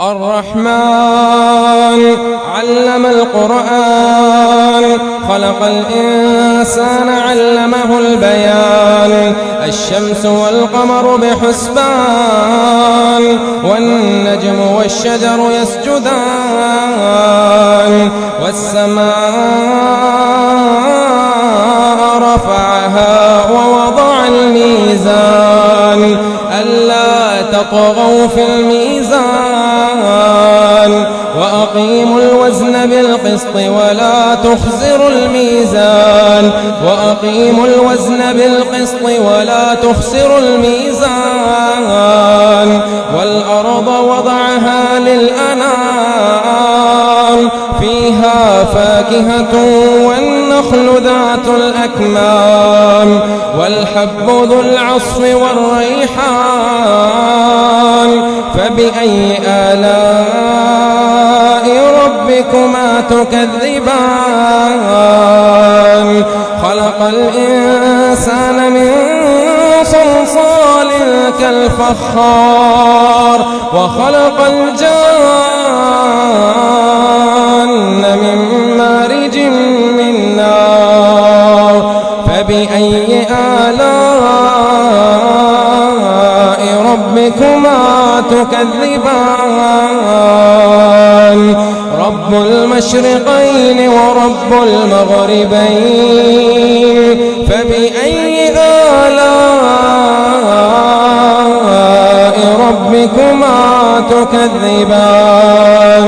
الرحمن علم القرآن خلق الإنسان علمه البيان الشمس والقمر بحسبان والنجم والشجر يسجدان والسماء رفعها ووضع الميزان ألا تطغوا في الميزان وأقيموا الوزن بالقسط ولا تخسروا الميزان وأقيموا الوزن بالقسط ولا تخسروا الميزان والأرض وضعها للأنام فيها فاكهة والنخل ذات الأكمام والحب ذو العصف والريحان فبأي آلاء ربكما تكذبان خلق الإنسان من صلصال كالفخار وخلق الجان من مارج من نار فبأي آلاء ربكما تكذبان رب المشرقين ورب المغربين فبأي آلاء ربكما تكذبان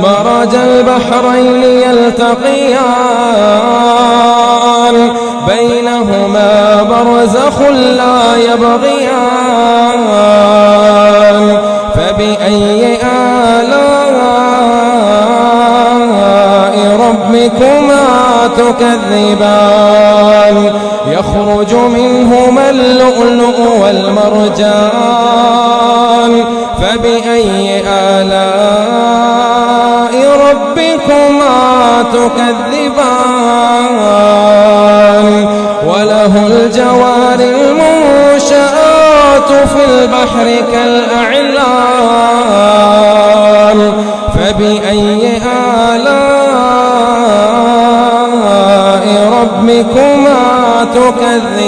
مرج البحرين يلتقيان بينهما برزخ لا يبغيان فبأي آلاء ربكما تكذبان يخرج منهما اللؤلؤ والمرجان فبأي آلاء ربكما تكذبان وله الجوار المنشآت في البحر كالأعلام فبأي آلاء ربكما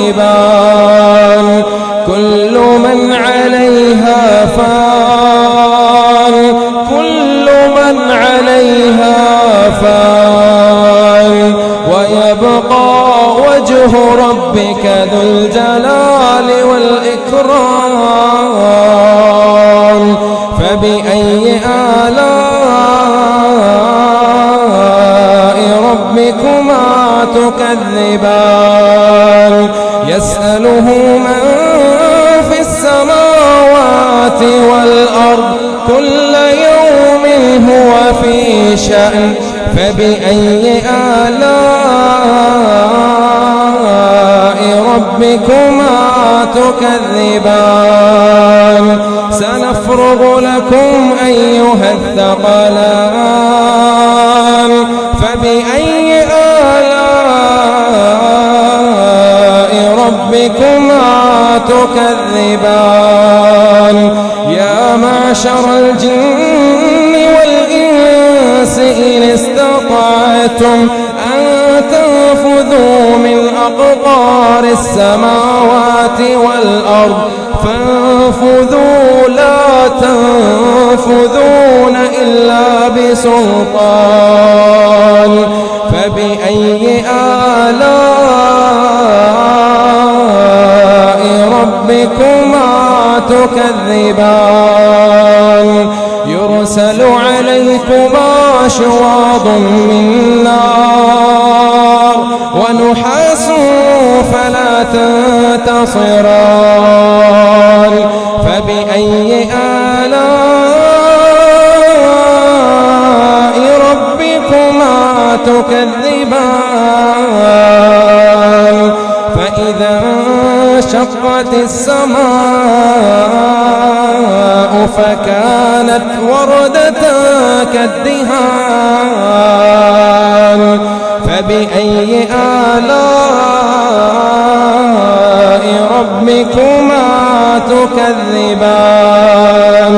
تكذبان كل من عليها فان كل من عليها فان ويبقى وجه ربك ذو الجلال والإكرام فبأي آلاء ربكما تكذبان يسأله من في السماوات والأرض كل يوم هو في شأن فبأي آلاء ربكما تكذبان سنفرغ لكم أيها الثقلان فبأي آلاء ربكما تكذبان يا معشر الجن والإنس إن استطعتم أن تنفذوا من أقطار السماوات والأرض فانفذوا لا تنفذون إلا بسلطان فبأي آلاء ربكما تكذبان يرسل عليكما شواظ من نار ونحاس فلا تنتصران فبأي آلاء ربكما تكذبان فإذا انشقت السماء فكانت وردة كالدهان فبأي آلاء ربكما تكذبان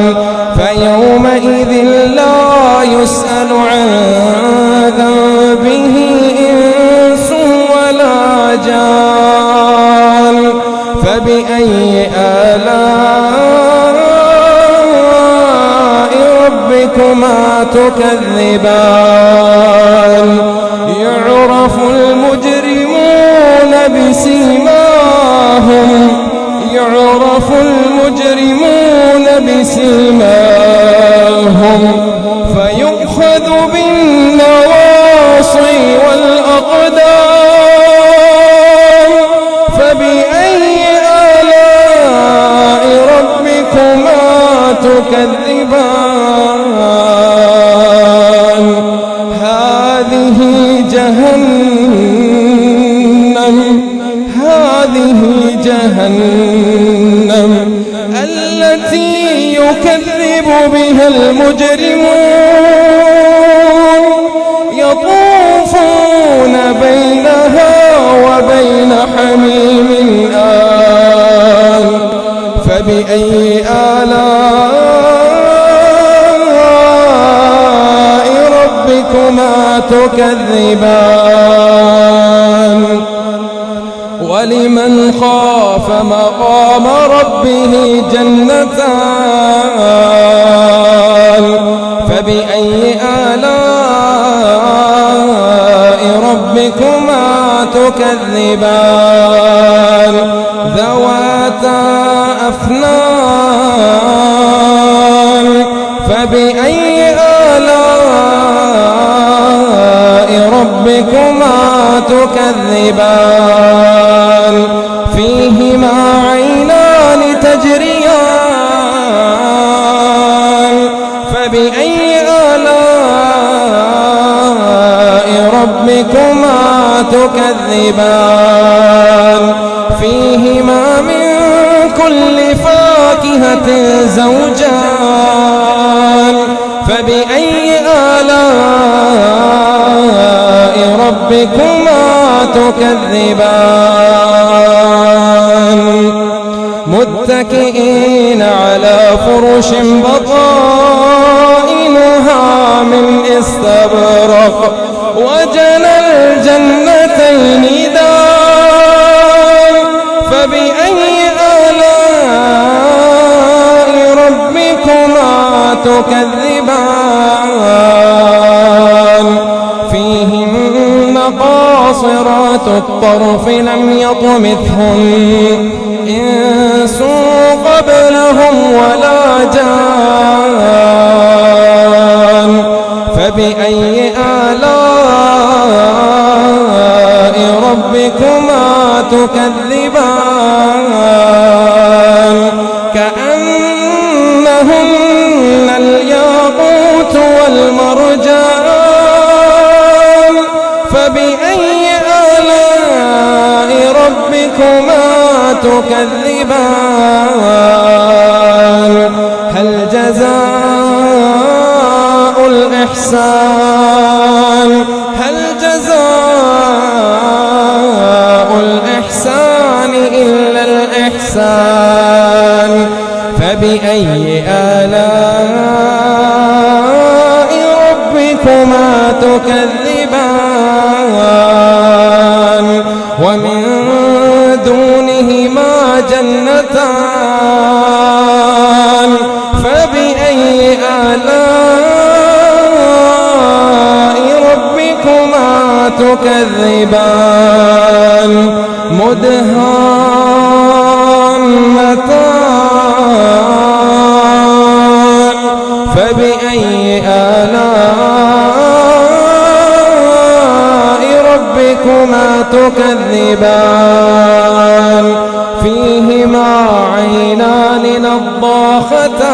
فيومئذ لا يسأل عن ذنبه إنس ولا جان فبأي آلاء ربكما تكذبان يعرف المجرمون بسيماهم فيؤخذ بالنواصي والأقدام فبأي آلاء ربكما تكذبان هذه جهنم التي يكذب بها المجرمون يطوفون بينها وبين حميم آن فبأي آلاء ربكما تكذبان ولمن خاف مقام ربه جنتان فبأي آلاء ربكما تكذبان ذواتا أفنان فبأي آلاء ربكما تكذبان فيهما عينان تجريان فبأي آلاء ربكما تكذبان فيهما من كل فاكهة زوجان فبأي آلاء ربكما تكذبان متكئين على فرش بطائنها من استبرق وجنى الجنتين دان فبأي آلاء ربكما تكذبان فيهن قاصرات الطرف لم يطمثهن إنس قبلهم ولا جان فبأي آلاء ربكما تكذبان كأنهن الياقوت والمرجان فبأي آلاء ربكما تكذبان هل جزاء الإحسان إلا الإحسان فبأي آلاء ربكما تكذبان ومن دونهما جنتان فبأي آلاء ربكما تكذبان مدهامتان فبأي آلاء ربكما تكذبان فيهما عينان نضاختان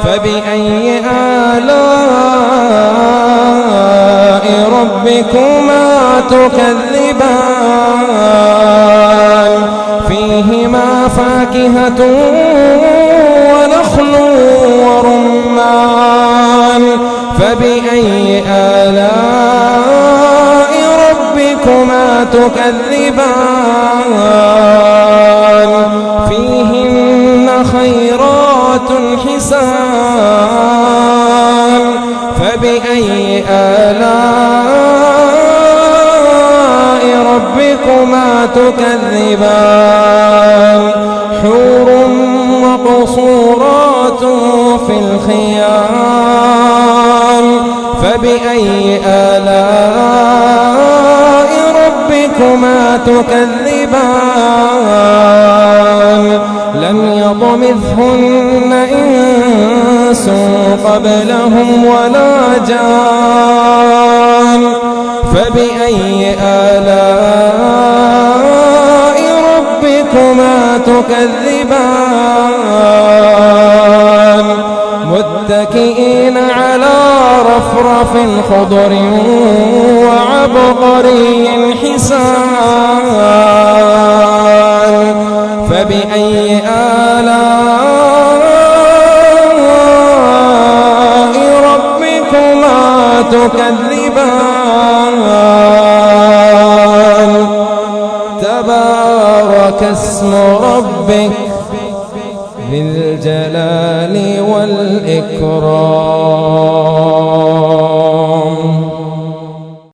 فبأي آلاء ربكما تكذبان فيهما فاكهة ونخل ورمان فبأي آلاء ربكما تكذبان فيهن خير حسان فبأي آلاء ربكما تكذبان حور مقصورات في الخيام فبأي آلاء ربكما تكذبان لم يطمثهن إنس قبلهم ولا جان فبأي آلاء ربكما تكذبان متكئين على رفرف خضر وعبقري حسان فبأي آلاء ربكما تكذبان تبارك اسم ربك ذي الجلال والإكرام